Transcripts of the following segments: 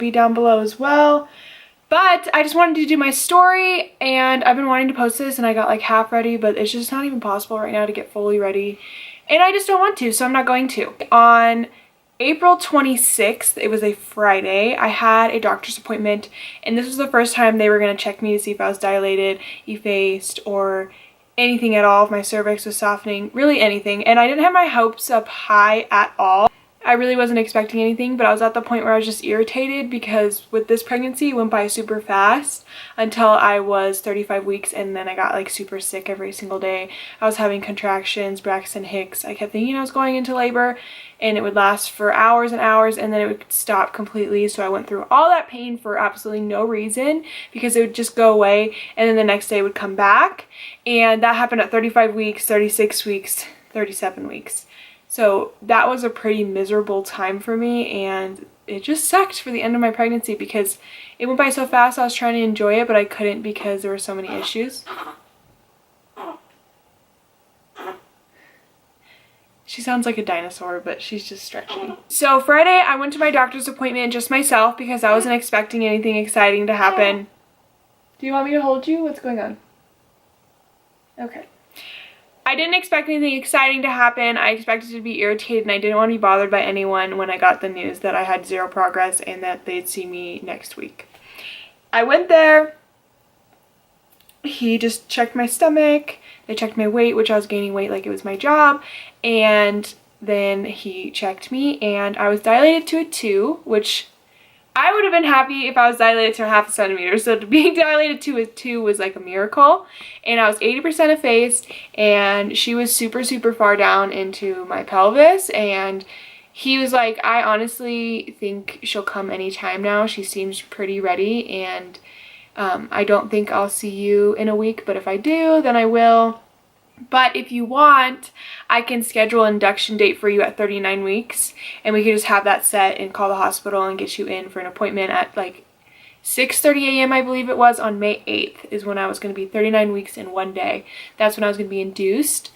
be down below as well. But I just wanted to do my story, and I've been wanting to post this, and I got like half ready, but it's just not even possible right now to get fully ready. And I just don't want to, so I'm not going to. On April 26th, it was a Friday, I had a doctor's appointment, and this was the first time they were going to check me to see if I was dilated, effaced, or anything at all, if my cervix was softening, really anything. And I didn't have my hopes up high at all. I really wasn't expecting anything, but I was at the point where I was just irritated because with this pregnancy, it went by super fast until I was 35 weeks, and then I got like super sick every single day. I was having contractions, Braxton Hicks. I kept thinking I was going into labor, and it would last for hours and hours, and then it would stop completely. So I went through all that pain for absolutely no reason because it would just go away, and then the next day it would come back. And that happened at 35 weeks, 36 weeks, 37 weeks. So that was a pretty miserable time for me, and it just sucked for the end of my pregnancy because it went by so fast. I was trying to enjoy it, but I couldn't because there were so many issues. She sounds like a dinosaur, but she's just stretching. So Friday, I went to my doctor's appointment just myself because I wasn't expecting anything exciting to happen. Do you want me to hold you? What's going on? Okay. I didn't expect anything exciting to happen. I expected to be irritated, and I didn't want to be bothered by anyone when I got the news that I had zero progress and that they'd see me next week. I went there. He just checked my stomach. They checked my weight, which I was gaining weight like it was my job. And then he checked me, and I was dilated to a 2, which I would have been happy if I was dilated to a half a centimeter. So being dilated to a 2 was like a miracle. And I was 80% effaced, and she was super, super far down into my pelvis. And he was like, I honestly think she'll come anytime now. She seems pretty ready, and I don't think I'll see you in a week, but if I do, then I will. But if you want, I can schedule an induction date for you at 39 weeks, and we can just have that set and call the hospital and get you in for an appointment at like 6:30 a.m. I believe it was on May 8th is when I was going to be 39 weeks in one day. That's when I was going to be induced.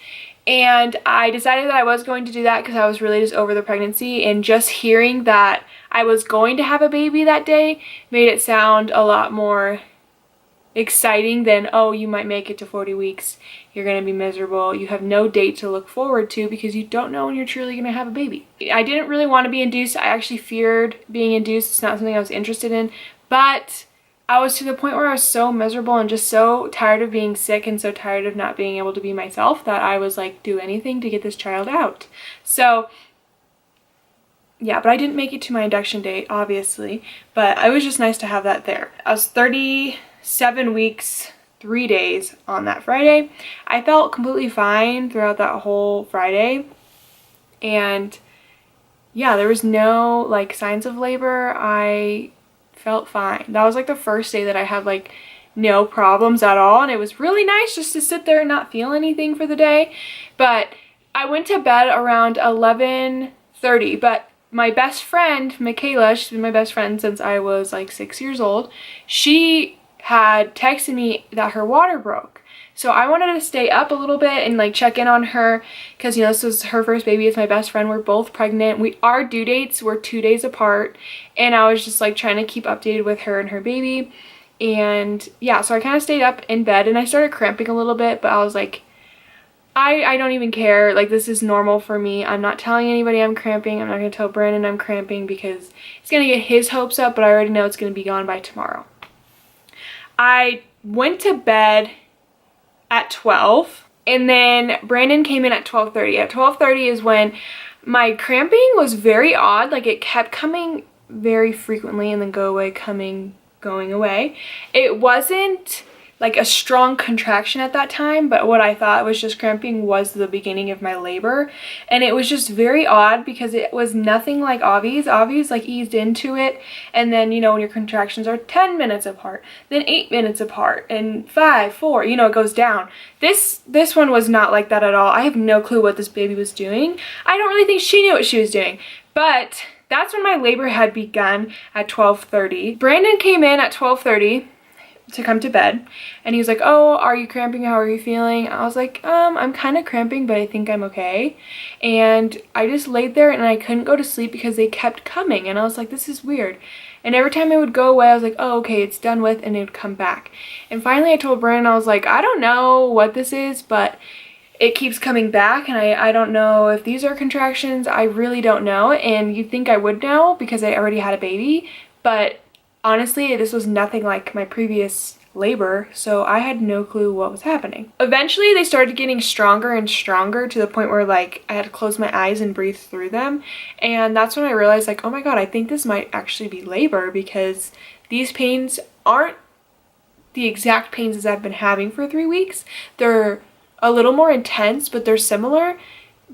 And I decided that I was going to do that because I was really just over the pregnancy, and just hearing that I was going to have a baby that day made it sound a lot more exciting than, oh, you might make it to 40 weeks, you're going to be miserable, you have no date to look forward to because you don't know when you're truly going to have a baby. I didn't really want to be induced. I actually feared being induced. It's not something I was interested in, but I was to the point where I was so miserable and just so tired of being sick and so tired of not being able to be myself that I was like, do anything to get this child out. So yeah, but I didn't make it to my induction date, obviously, but it was just nice to have that there. I was 37 weeks, 3 days on that Friday. I felt completely fine throughout that whole Friday, and yeah, there was no like signs of labor. I felt fine. That was like the first day that I had like no problems at all, and it was really nice just to sit there and not feel anything for the day. But I went to bed around 11:30, but my best friend, Michaela, she's been my best friend since I was like 6 years old, she had texted me that her water broke. So I wanted to stay up a little bit and like check in on her because, you know, this was her first baby. It's my best friend. We're both pregnant. Our due dates were 2 days apart, and I was just like trying to keep updated with her and her baby. And yeah, so I kind of stayed up in bed, and I started cramping a little bit, but I was like, I don't even care. Like, this is normal for me. I'm not telling anybody I'm cramping. I'm not going to tell Brandon I'm cramping because it's going to get his hopes up, but I already know it's going to be gone by tomorrow. I went to bed at 12, and then Brandon came in at 12:30. At 12:30 is when my cramping was very odd. Like, it kept coming very frequently and then going away. It wasn't like a strong contraction at that time, but what I thought was just cramping was the beginning of my labor. And it was just very odd because it was nothing like Avi's. Avi's like eased into it, and then, you know, when your contractions are 10 minutes apart, then 8 minutes apart, and 5, 4, you know, it goes down. This one was not like that at all. I have no clue what this baby was doing. I don't really think she knew what she was doing, but that's when my labor had begun at 12:30. Brandon came in at 12:30 to come to bed, and he was like, oh, are you cramping? How are you feeling? I was like, I'm kind of cramping, but I think I'm okay. And I just laid there and I couldn't go to sleep because they kept coming, and I was like, this is weird. And every time it would go away, I was like, oh, okay, it's done with, and it would come back. And finally I told Brandon, I was like, I don't know what this is, but it keeps coming back, and I don't know if these are contractions. I really don't know. And you'd think I would know because I already had a baby, but honestly, this was nothing like my previous labor, so I had no clue what was happening. Eventually, they started getting stronger and stronger to the point where like I had to close my eyes and breathe through them. And that's when I realized like, oh my God, I think this might actually be labor, because these pains aren't the exact pains as I've been having for 3 weeks. They're a little more intense, but they're similar,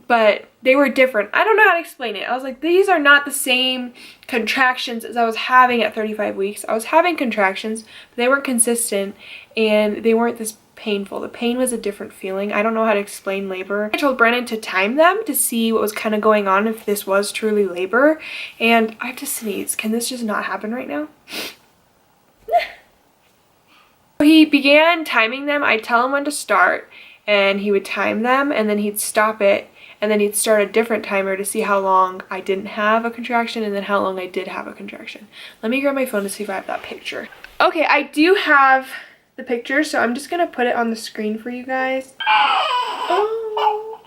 but they were different. I don't know how to explain it. I was like, these are not the same contractions as I was having at 35 weeks. I was having contractions, but they weren't consistent, and they weren't this painful. The pain was a different feeling. I don't know how to explain labor. I told Brandon to time them to see what was kind of going on, if this was truly labor. And I have to sneeze. Can this just not happen right now? He began timing them. I'd tell him when to start, and he would time them, and then he'd stop it, and then he'd start a different timer to see how long I didn't have a contraction and then how long I did have a contraction. Let me grab my phone to see if I have that picture. Okay, I do have the picture, so I'm just gonna put it on the screen for you guys. Oh,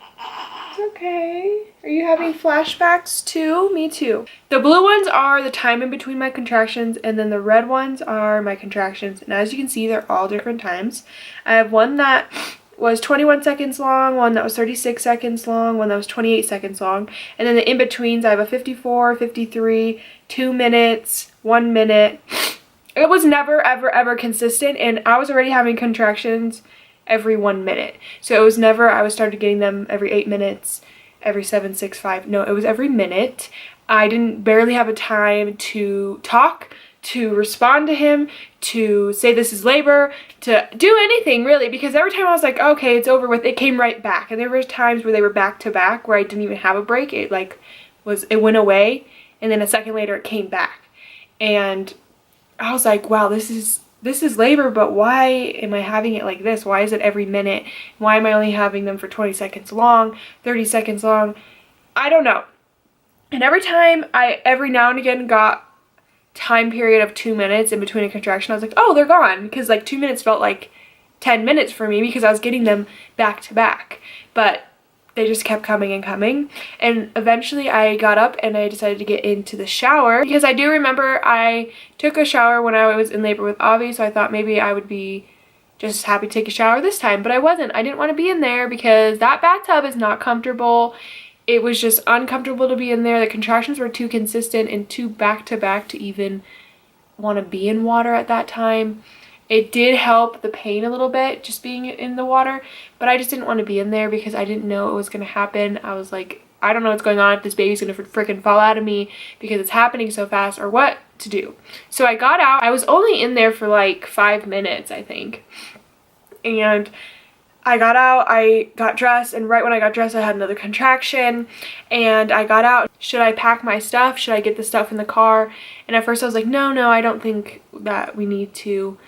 it's okay. Are you having flashbacks too? Me too. The blue ones are the time in between my contractions, and then the red ones are my contractions. And as you can see, they're all different times. I have one that was 21 seconds long, one that was 36 seconds long, one that was 28 seconds long, and then the in-betweens I have a 54, 53, 2 minutes, 1 minute. It was never ever consistent, and I was already having contractions every 1 minute. So it was never, I started getting them every 8 minutes, every 7, 6, 5. No, it was every minute. I didn't barely have a time to talk, to respond to him, to say this is labor, to do anything really, because every time I was like, okay, it's over with, it came right back. And there were times where they were back to back where I didn't even have a break. It went away, and then a second later it came back. And I was like, wow, this is labor, but why am I having it like this? Why is it every minute? Why am I only having them for 20 seconds long, 30 seconds long? I don't know. And every time every now and again got time period of 2 minutes in between a contraction, I was like, oh, they're gone, because like 2 minutes felt like 10 minutes for me because I was getting them back to back, but they just kept coming and coming. And eventually I got up and I decided to get into the shower, because I do remember I took a shower when I was in labor with Avi, so I thought maybe I would be just happy to take a shower this time, but I wasn't. I didn't want to be in there because that bathtub is not comfortable. It was just uncomfortable to be in there. The contractions were too consistent and too back-to-back to even want to be in water at that time. It did help the pain a little bit, just being in the water, but I just didn't want to be in there because I didn't know it was going to happen. I was like, I don't know what's going on, if this baby's going to freaking fall out of me because it's happening so fast, or what to do. So I got out. I was only in there for like 5 minutes, I think. And I got out, I got dressed, and right when I got dressed I had another contraction, and I got out. Should I pack my stuff? Should I get the stuff in the car? And at first I was like, no, I don't think that we need to.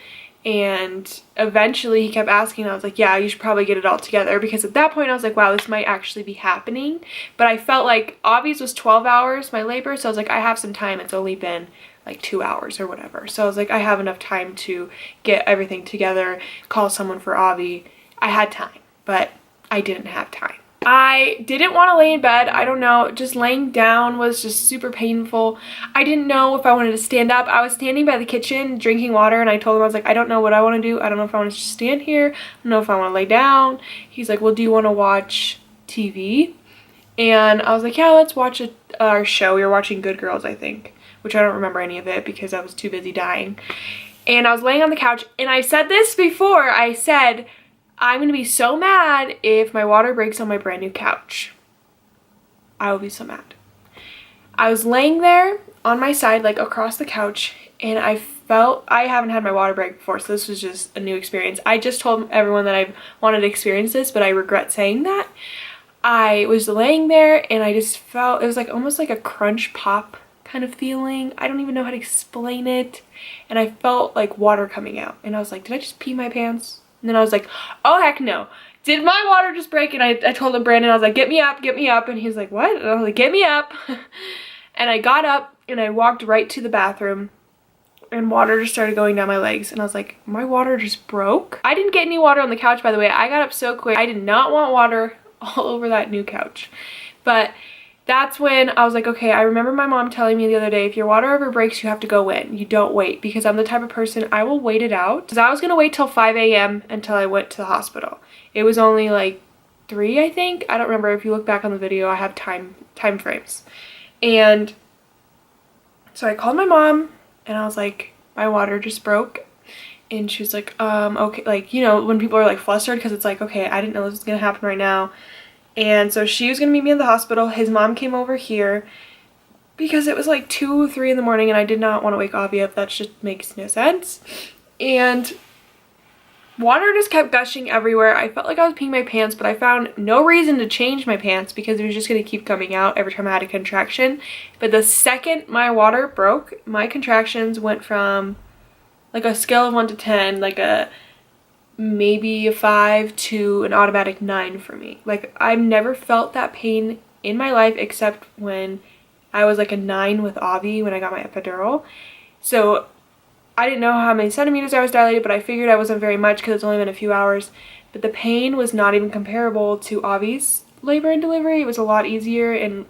And eventually he kept asking, and I was like, yeah, you should probably get it all together, because at that point I was like, wow, this might actually be happening. But I felt like Avi's was 12 hours, my labor, so I was like, I have some time. It's only been like 2 hours or whatever. So I was like, I have enough time to get everything together, call someone for Avi. I had time, but I didn't have time. I didn't want to lay in bed. I don't know, just laying down was just super painful. I didn't know if I wanted to stand up. I was standing by the kitchen drinking water, and I told him, I was like, I don't know what I want to do. I don't know if I want to just stand here. I don't know if I want to lay down. He's like, well, do you want to watch TV? And I was like, yeah, let's watch our show. We were watching Good Girls, I think, which I don't remember any of it because I was too busy dying. And I was laying on the couch, and I said this before. I said, I'm going to be so mad if my water breaks on my brand new couch. I will be so mad. I was laying there on my side, like across the couch, and I felt, I haven't had my water break before, so this was just a new experience. I just told everyone that I wanted to experience this, but I regret saying that. I was laying there, and I just felt, it was like almost like a crunch pop kind of feeling. I don't even know how to explain it. And I felt like water coming out, and I was like, did I just pee my pants? And then I was like, oh, heck no. Did my water just break? And I told him, Brandon, I was like, get me up. And he's like, what? And I was like, get me up. And I got up and I walked right to the bathroom. and water just started going down my legs, and I was like, my water just broke. I didn't get any water on the couch, by the way. I got up so quick. I did not want water all over that new couch. But that's when I was like, okay, I remember my mom telling me the other day, if your water ever breaks, you have to go in. You don't wait, because I'm the type of person, I will wait it out. Because I was going to wait till 5 a.m. until I went to the hospital. It was only like 3, I think. I don't remember. If you look back on the video, I have time frames. And so I called my mom, and I was like, my water just broke. And she was like, okay, like, you know, when people are like flustered, because it's like, okay, I didn't know this was going to happen right now. And so she was going to meet me in the hospital. His mom came over here because it was like 2, 3 in the morning, and I did not want to wake Avi up. That just makes no sense. And water just kept gushing everywhere. I felt like I was peeing my pants, but I found no reason to change my pants because it was just going to keep coming out every time I had a contraction. But the second my water broke, my contractions went from like a scale of 1 to 10, like a maybe a 5 to an automatic 9 for me. Like, I've never felt that pain in my life except when I was like a 9 with Avi when I got my epidural. So I didn't know how many centimeters I was dilated, but I figured I wasn't very much because it's only been a few hours. But the pain was not even comparable to Avi's labor and delivery. It was a lot easier, and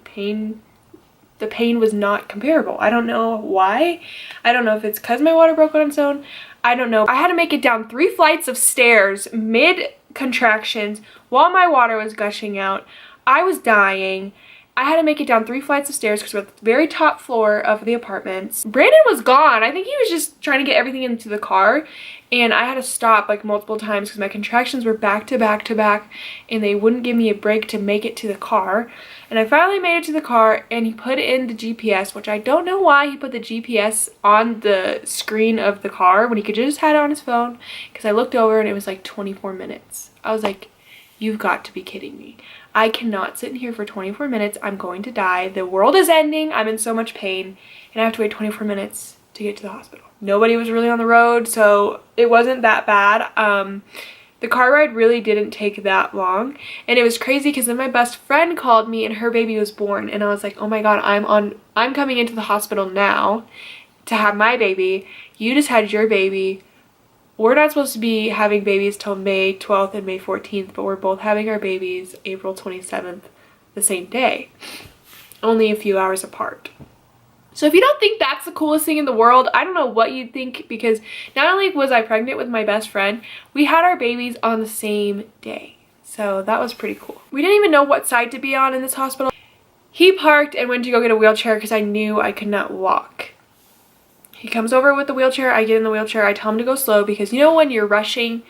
the pain was not comparable. I don't know why. I don't know if it's because my water broke on its own. I don't know. I had to make it down 3 flights of stairs mid-contractions while my water was gushing out. I was dying. I had to make it down 3 flights of stairs because we're at the very top floor of the apartments. Brandon was gone. I think he was just trying to get everything into the car, and I had to stop like multiple times because my contractions were back to back to back, and they wouldn't give me a break to make it to the car. And I finally made it to the car, and he put in the GPS, which I don't know why he put the GPS on the screen of the car when he could just had it on his phone, because I looked over and it was like 24 minutes. I was like, you've got to be kidding me. I cannot sit in here for 24 minutes. I'm going to die. The world is ending. I'm in so much pain, and I have to wait 24 minutes to get to the hospital. Nobody was really on the road, so it wasn't that bad. The car ride really didn't take that long, and it was crazy because then my best friend called me and her baby was born, and I was like, oh my god, I'm coming into the hospital now to have my baby. You just had your baby. We're not supposed to be having babies till May 12th and May 14th, but we're both having our babies April 27th, the same day, only a few hours apart. So if you don't think that's the coolest thing in the world, I don't know what you'd think, because not only was I pregnant with my best friend, we had our babies on the same day. So that was pretty cool. We didn't even know what side to be on in this hospital. He parked and went to go get a wheelchair because I knew I could not walk. He comes over with the wheelchair, I get in the wheelchair, I tell him to go slow because you know when you're rushing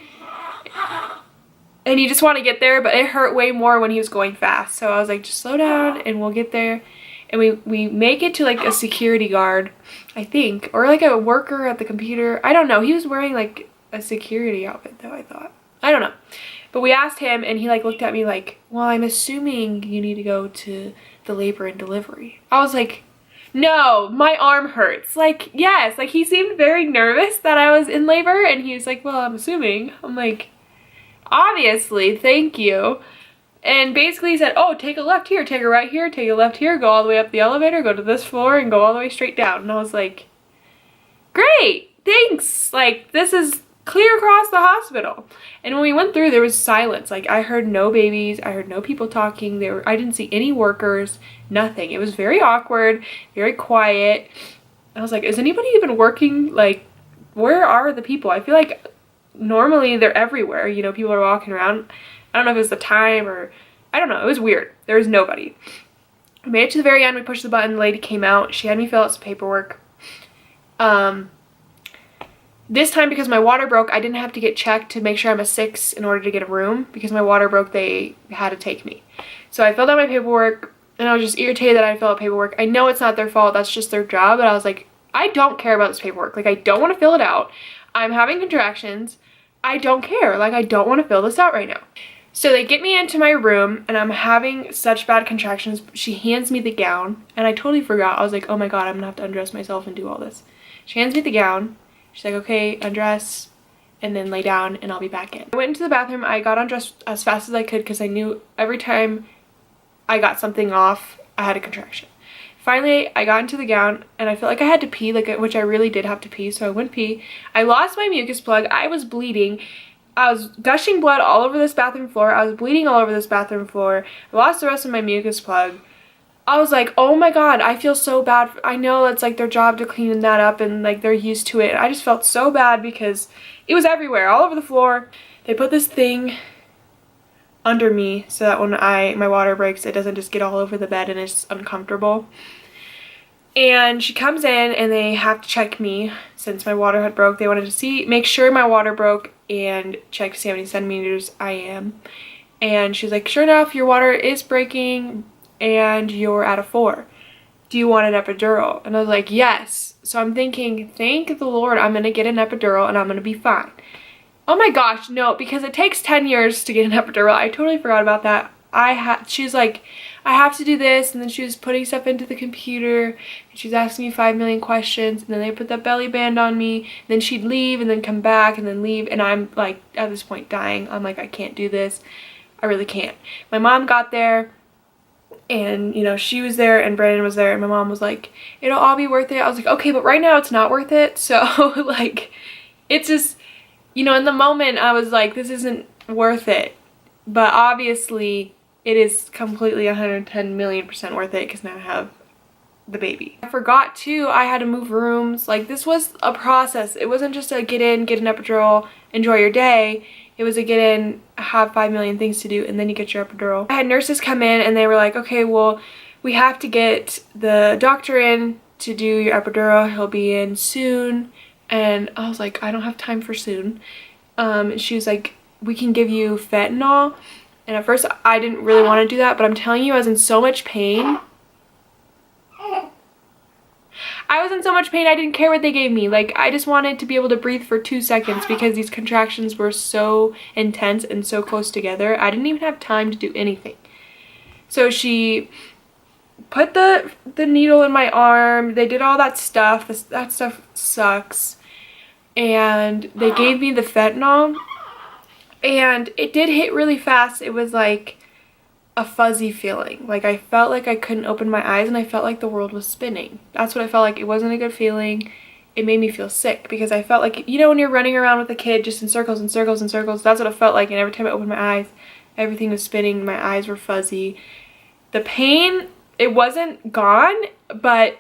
and you just want to get there, but it hurt way more when he was going fast. So I was like, just slow down and we'll get there. And we make it to like a security guard, I think, or like a worker at the computer. I don't know. He was wearing like a security outfit though, I thought. I don't know. But we asked him and he like looked at me like, well, I'm assuming you need to go to the labor and delivery. I was like, no, my arm hurts. Like, yes, like he seemed very nervous that I was in labor, and he was like, well, I'm assuming. I'm like, obviously, thank you. And basically he said, oh, take a left here, take a right here, take a left here, go all the way up the elevator, go to this floor, and go all the way straight down. And I was like, great, thanks. Like, this is clear across the hospital. And when we went through, there was silence. Like, I heard no babies, I heard no people talking. I didn't see any workers, nothing. It was very awkward, very quiet. I was like, is anybody even working? Like, where are the people? I feel like normally they're everywhere. You know, people are walking around. I don't know if it was the time or, I don't know. It was weird. There was nobody. We made it to the very end. We pushed the button. The lady came out. She had me fill out some paperwork. This time, because my water broke, I didn't have to get checked to make sure I'm a 6 in order to get a room. Because my water broke, they had to take me. So I filled out my paperwork, and I was just irritated that I filled out paperwork. I know it's not their fault. That's just their job. But I was like, I don't care about this paperwork. Like, I don't want to fill it out. I'm having contractions. I don't care. Like, I don't want to fill this out right now. So they get me into my room, and I'm having such bad contractions. She hands me the gown, and I totally forgot. I was like, oh my god, I'm gonna have to undress myself and do all this. She hands me the gown. She's like, okay, undress, and then lay down, and I'll be back in. I went into the bathroom. I got undressed as fast as I could because I knew every time I got something off, I had a contraction. Finally, I got into the gown and I felt like I had to pee, which I really did have to pee, so I went pee. I lost my mucus plug. I was bleeding. I was gushing blood all over this bathroom floor. I was bleeding all over this bathroom floor. I lost the rest of my mucus plug. I was like, oh my god, I feel so bad. I know it's like their job to clean that up and like they're used to it. I just felt so bad because it was everywhere, all over the floor. They put this thing under me so that when my water breaks, it doesn't just get all over the bed and it's uncomfortable. And she comes in and they have to check me since my water had broke. They wanted to make sure my water broke and check to see how many centimeters I am. And she's like, sure enough, your water is breaking and you're at a 4. Do you want an epidural? And I was like, yes. So I'm thinking, thank the Lord, I'm gonna get an epidural and I'm gonna be fine. Oh my gosh, no, because it takes 10 years to get an epidural. I totally forgot about that. She's like, I have to do this, and then she was putting stuff into the computer, and she's asking me 5 million questions, and then they put that belly band on me, and then she'd leave, and then come back, and then leave, and I'm like, at this point, dying. I'm like, I can't do this. I really can't. My mom got there, and, you know, she was there, and Brandon was there, and my mom was like, it'll all be worth it. I was like, okay, but right now it's not worth it, so, like, it's just, you know, in the moment, I was like, this isn't worth it, but obviously, it is completely 110 million% worth it because now I have the baby. I forgot too, I had to move rooms. Like, this was a process. It wasn't just a get in, get an epidural, enjoy your day. It was a get in, have 5 million things to do, and then you get your epidural. I had nurses come in and they were like, okay, well, we have to get the doctor in to do your epidural. He'll be in soon. And I was like, I don't have time for soon. She was like, we can give you fentanyl. And at first I didn't really want to do that, but I'm telling you, I was in so much pain. I didn't care what they gave me. Like, I just wanted to be able to breathe for 2 seconds because these contractions were so intense and so close together. I didn't even have time to do anything. So she put the needle in my arm. They did all that stuff. That stuff sucks. And they gave me the fentanyl. And it did hit really fast. It was like a fuzzy feeling. Like, I felt like I couldn't open my eyes and I felt like the world was spinning. That's what I felt like. It wasn't a good feeling. It made me feel sick because I felt like, you know, when you're running around with a kid just in circles and circles and circles, that's what it felt like. And every time I opened my eyes, everything was spinning. My eyes were fuzzy. The pain, it wasn't gone, but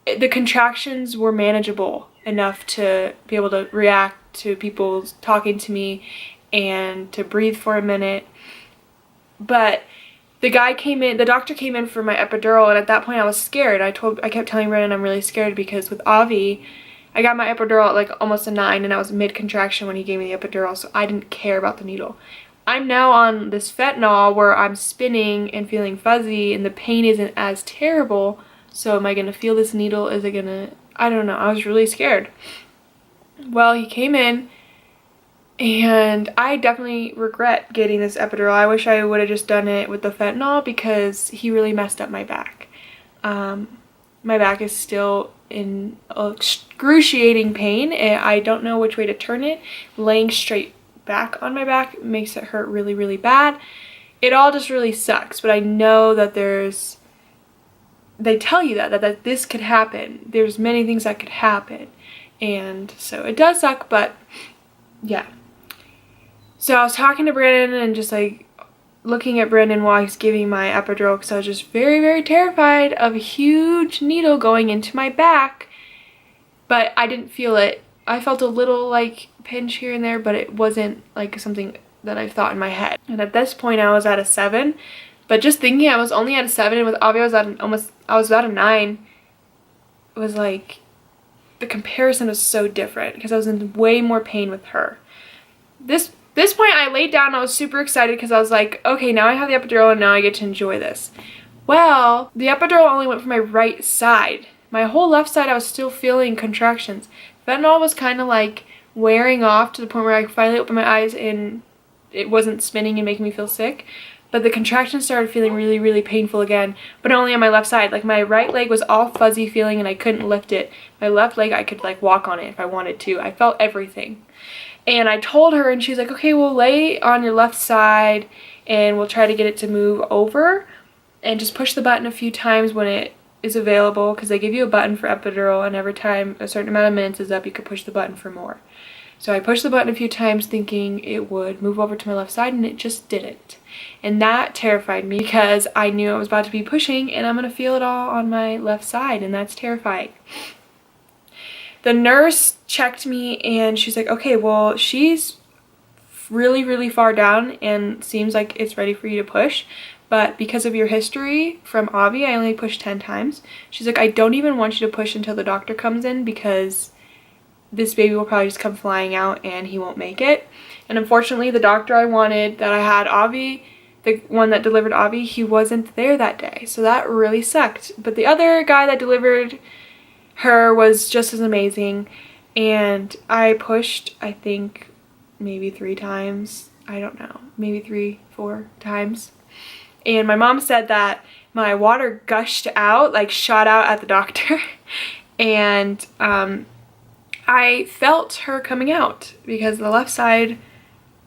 the contractions were manageable enough to be able to react to people talking to me and to breathe for a minute. But the doctor came in for my epidural, and at that point I was scared. I kept telling Brandon I'm really scared because with Avi, I got my epidural at like almost a 9 and I was mid-contraction when he gave me the epidural, so I didn't care about the needle. I'm now on this fentanyl where I'm spinning and feeling fuzzy and the pain isn't as terrible, so am I gonna feel this needle? Is it gonna, I don't know. I was really scared. Well, he came in and I definitely regret getting this epidural. I wish I would have just done it with the fentanyl because he really messed up my back. My back is still in excruciating pain and I don't know which way to turn it. Laying straight back on my back makes it hurt really, really bad. It all just really sucks, but I know that they tell you that this could happen. There's many things that could happen. And so it does suck, but yeah. So I was talking to Brandon and just like looking at Brandon while he's giving my epidural because I was just very, very terrified of a huge needle going into my back. But I didn't feel it. I felt a little like pinch here and there, but it wasn't like something that I thought in my head. And at this point I was at a 7. But just thinking I was only at a 7 and with Avi I was at a 9. It was like, the comparison was so different because I was in way more pain with her. This point I laid down, I was super excited because I was like, okay, now I have the epidural and now I get to enjoy this. Well, the epidural only went for my right side. My whole left side I was still feeling contractions. Fentanyl was kind of like wearing off to the point where I finally opened my eyes and it wasn't spinning and making me feel sick. But the contractions started feeling really, really painful again, but only on my left side. Like, my right leg was all fuzzy feeling and I couldn't lift it. My left leg, I could like walk on it if I wanted to. I felt everything. And I told her and she's like, okay, we'll lay on your left side and we'll try to get it to move over and just push the button a few times when it is available because they give you a button for epidural, and every time a certain amount of minutes is up, you could push the button for more. So I pushed the button a few times thinking it would move over to my left side, and it just didn't. And that terrified me because I knew I was about to be pushing and I'm going to feel it all on my left side, and that's terrifying. The nurse checked me and she's like, okay, well, she's really, really far down and seems like it's ready for you to push. But because of your history from Avi, I only pushed 10 times. She's like, I don't even want you to push until the doctor comes in because this baby will probably just come flying out and he won't make it. And unfortunately, the doctor I wanted that I had Avi, the one that delivered Avi, he wasn't there that day. So that really sucked. But the other guy that delivered her was just as amazing. And I pushed, I think, maybe 3 times. I don't know, maybe 3, 4 times. And my mom said that my water gushed out, like shot out at the doctor. And I felt her coming out because the left side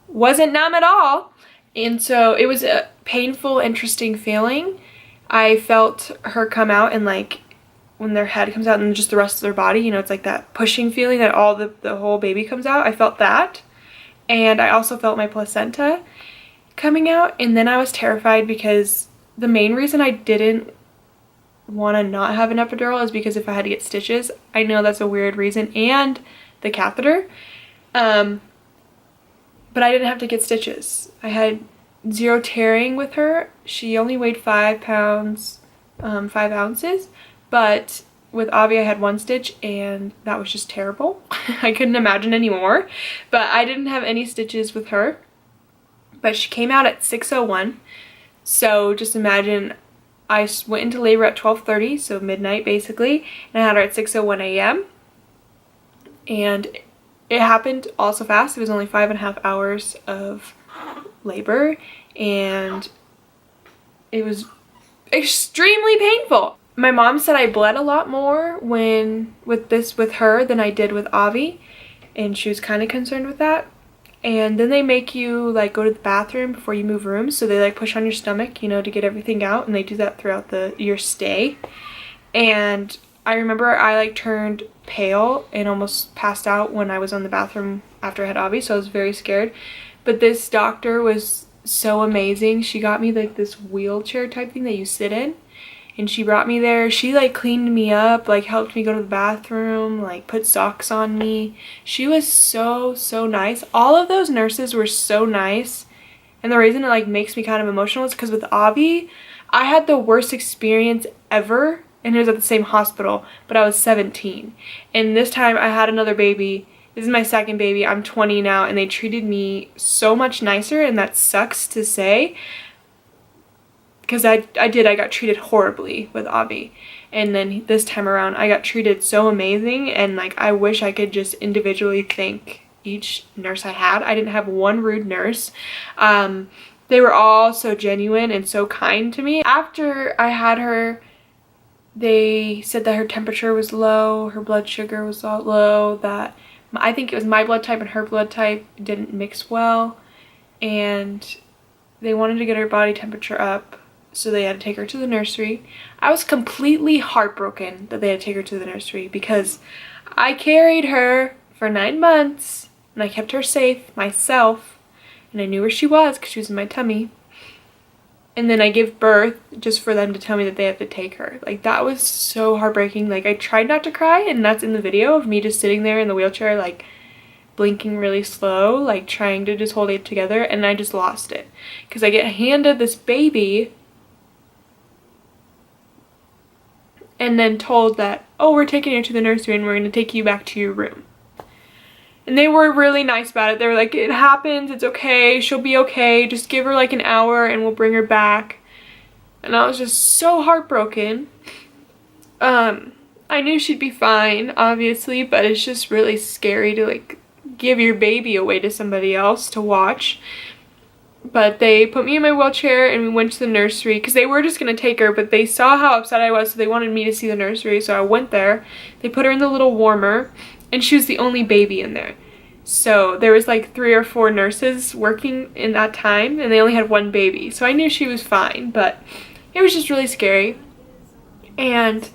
wasn't numb at all. And so it was a painful, interesting feeling. I felt her come out, and like when their head comes out and just the rest of their body, you know, it's like that pushing feeling that all the whole baby comes out. I felt that. And I also felt my placenta coming out. And then I was terrified because the main reason I didn't want to not have an epidural is because if I had to get stitches. I know that's a weird reason, and the catheter. But I didn't have to get stitches. I had 0 tearing with her. She only weighed 5 pounds, 5 ounces. But with Avi, I had 1 stitch, and that was just terrible. I couldn't imagine anymore. But I didn't have any stitches with her. But she came out at 6:01. So just imagine, I went into labor at 12:30, so midnight basically, and I had her at 6:01 a.m. And it happened all so fast. It was only 5.5 hours of labor, and it was extremely painful. My mom said I bled a lot more with her than I did with Avi, and she was kind of concerned with that. And then they make you like go to the bathroom before you move rooms, so they like push on your stomach, you know, to get everything out, and they do that throughout your stay. And I remember I like turned pale and almost passed out when I was on the bathroom after I had Avi, so I was very scared. But this doctor was so amazing. She got me like this wheelchair type thing that you sit in, and she brought me there. She like cleaned me up, like helped me go to the bathroom, like put socks on me. She was so, so nice. All of those nurses were so nice. And the reason it like makes me kind of emotional is because with Avi, I had the worst experience ever, and it was at the same hospital, but I was 17. And this time I had another baby. This is my second baby. I'm 20 now, and they treated me so much nicer, and that sucks to say. Because I got treated horribly with Avi. And then this time around, I got treated so amazing, and like I wish I could just individually thank each nurse I had. I didn't have one rude nurse. They were all so genuine and so kind to me. After I had her, they said that her temperature was low, her blood sugar was all low, that I think it was my blood type and her blood type didn't mix well, and they wanted to get her body temperature up. So they had to take her to the nursery. I was completely heartbroken that they had to take her to the nursery because I carried her for 9 months and I kept her safe myself, and I knew where she was because she was in my tummy. And then I gave birth just for them to tell me that they have to take her. Like, that was so heartbreaking. Like, I tried not to cry, and that's in the video of me just sitting there in the wheelchair, like blinking really slow, like trying to just hold it together, and I just lost it because I get handed this baby and then told that, oh, we're taking you to the nursery and we're going to take you back to your room. And they were really nice about it. They were like, it happens, it's okay, she'll be okay, just give her like an hour and we'll bring her back. And I was just so heartbroken. I knew she'd be fine, obviously, but it's just really scary to like give your baby away to somebody else to watch. But they put me in my wheelchair and we went to the nursery because they were just going to take her, but they saw how upset I was, so they wanted me to see the nursery, so I went there. They put her in the little warmer, and she was the only baby in there. So there was like 3 or 4 nurses working in that time, and they only had 1 baby. So I knew she was fine, but it was just really scary. And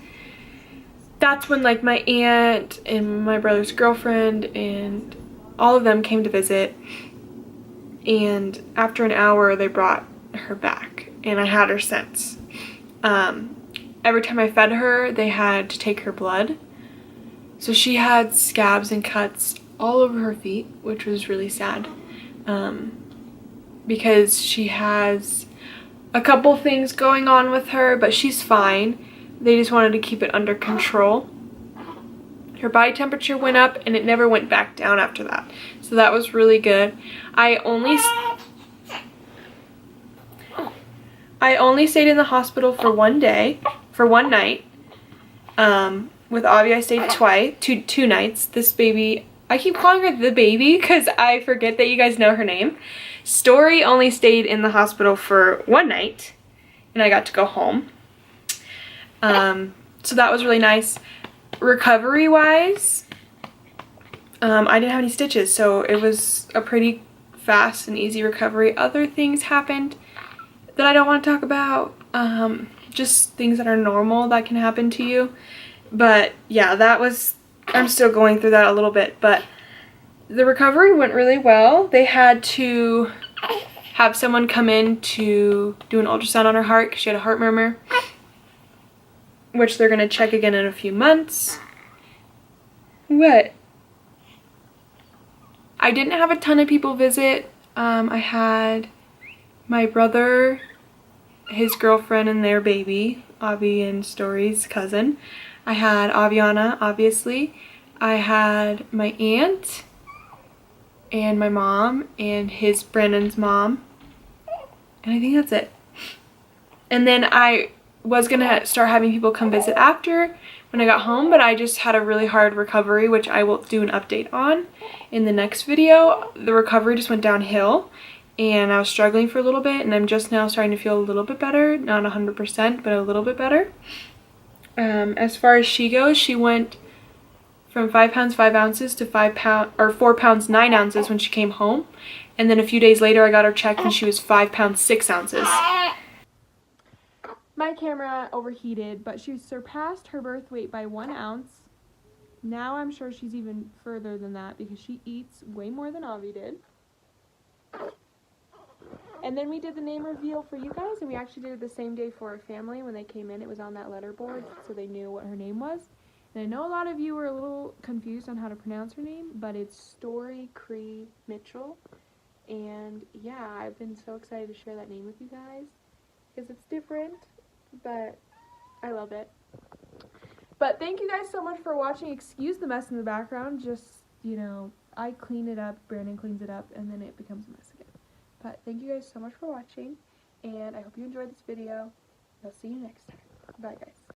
that's when like my aunt and my brother's girlfriend and all of them came to visit. And after an hour, they brought her back, and I had her since. Every time I fed her, they had to take her blood. So she had scabs and cuts all over her feet, which was really sad, because she has a couple things going on with her, but she's fine. They just wanted to keep it under control. Her body temperature went up and it never went back down after that. So that was really good. I only stayed in the hospital for one night. With Avi, I stayed two nights. This baby, I keep calling her the baby because I forget that you guys know her name. Story only stayed in the hospital for one night, and I got to go home. So that was really nice. Recovery-wise, I didn't have any stitches, so it was a pretty fast and easy recovery. Other things happened that I don't want to talk about. Just things that are normal that can happen to you. But yeah, I'm still going through that a little bit, but the recovery went really well. They had to have someone come in to do an ultrasound on her heart because she had a heart murmur, which they're going to check again in a few months. What? I didn't have a ton of people visit. I had my brother, his girlfriend, and their baby, Avi and Story's cousin. I had Aviana, obviously. I had my aunt and my mom and Brandon's mom. And I think that's it. And then I was gonna start having people come visit after when I got home, but I just had a really hard recovery, which I will do an update on in the next video. The recovery just went downhill and I was struggling for a little bit, and I'm just now starting to feel a little bit better. Not 100%, but a little bit better. As far as she goes, she went from 5 pounds 5 ounces to 4 pounds 9 ounces when she came home, and then a few days later I got her checked and she was 5 pounds 6 ounces. My camera overheated, but she surpassed her birth weight by 1 ounce. Now I'm sure she's even further than that because she eats way more than Avi did. And then we did the name reveal for you guys, and we actually did it the same day for our family when they came in. It was on that letter board, so they knew what her name was. And I know a lot of you were a little confused on how to pronounce her name, but it's Story Cree Mitchell. And yeah, I've been so excited to share that name with you guys because it's different, but I love it. But thank you guys so much for watching. Excuse the mess in the background. Just, you know, I clean it up, Brandon cleans it up, and then it becomes a mess again. But thank you guys so much for watching, and I hope you enjoyed this video. I'll see you next time. Bye, guys.